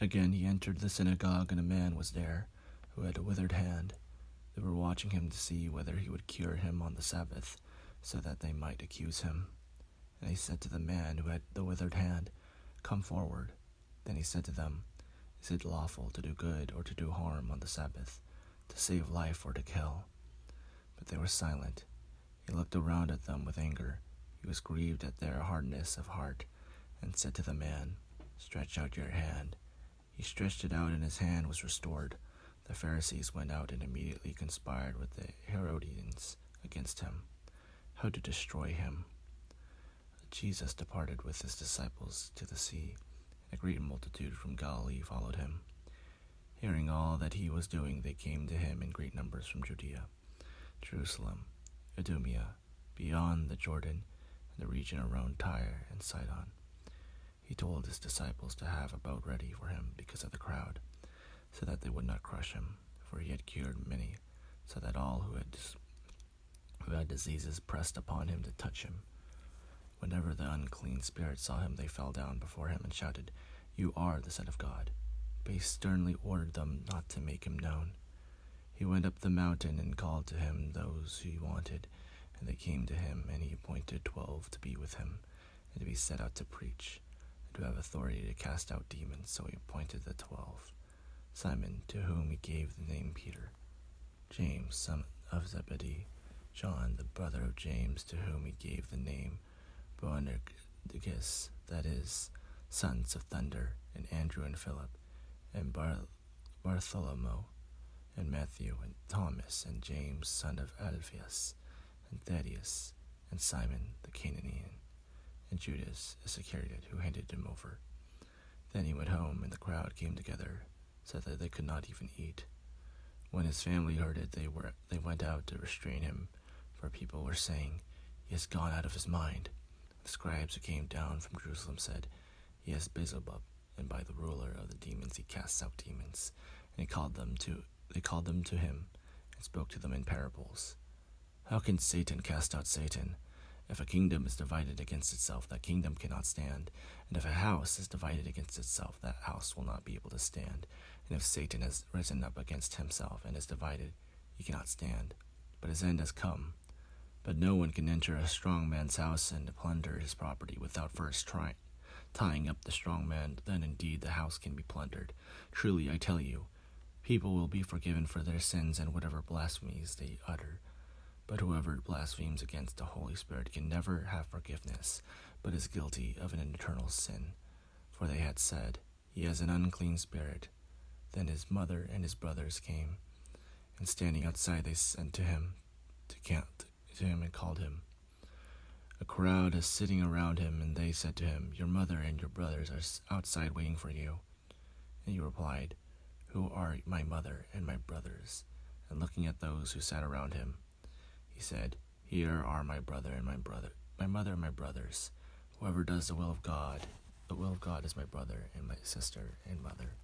Again he entered the synagogue, and a man was there who had a withered hand. They were watching him to see whether he would cure him on the Sabbath, so that they might accuse him. And they said to the man who had the withered hand, "Come forward." Then he said to them, "Is it lawful to do good or to do harm on the Sabbath, to save life or to kill?" But they were silent. He looked around at them with anger. He was grieved at their hardness of heart, and said to the man, "Stretch out your hand." He stretched it out, and his hand was restored. The Pharisees went out and immediately conspired with the Herodians against him, how to destroy him. Jesus departed with his disciples to the sea, and a great multitude from Galilee followed him. Hearing all that he was doing, they came to him in great numbers from Judea, Jerusalem, Idumea, beyond the Jordan, and the region around Tyre and Sidon. He told his disciples to have a boat ready for him because of the crowd, so that they would not crush him, for he had cured many, so that all who had diseases pressed upon him to touch him. Whenever the unclean spirits saw him, they fell down before him and shouted, "You are the Son of God." But he sternly ordered them not to make him known. He went up the mountain and called to him those who he wanted, and they came to him, and he appointed 12 to be with him, and to be set out to preach, and to have authority to cast out demons. So he appointed the 12. Simon, to whom he gave the name Peter, James, son of Zebedee, John, the brother of James, to whom he gave the name Boanerges, that is, sons of thunder, and Andrew and Philip, and Bartholomew, and Matthew, and Thomas, and James, son of Alphaeus, and Thaddeus, and Simon the Canaanian, and Judas Iscariot, who handed him over. Then he went home, and the crowd came together, so that they could not even eat. When his family heard it, they went out to restrain him, for people were saying, "He has gone out of his mind." The scribes who came down from Jerusalem said, "He has Beelzebub, and by the ruler of the demons he casts out demons." And they called them to him, and spoke to them in parables. "How can Satan cast out Satan? If a kingdom is divided against itself, that kingdom cannot stand. And if a house is divided against itself, that house will not be able to stand. And if Satan has risen up against himself and is divided, he cannot stand. But his end has come. But no one can enter a strong man's house and plunder his property without first tying up the strong man. Then indeed the house can be plundered. Truly I tell you, people will be forgiven for their sins and whatever blasphemies they utter. But whoever blasphemes against the Holy Spirit can never have forgiveness, but is guilty of an eternal sin. For they had said, 'He has an unclean spirit.' Then his mother and his brothers came, and standing outside they sent to him and called him. A crowd is sitting around him, and they said to him, 'Your mother and your brothers are outside waiting for you.' And he replied, 'Who are my mother and my brothers?' And looking at those who sat around him, he said, 'Here are my mother and my brothers. Whoever does the will of God is my brother and my sister and mother.'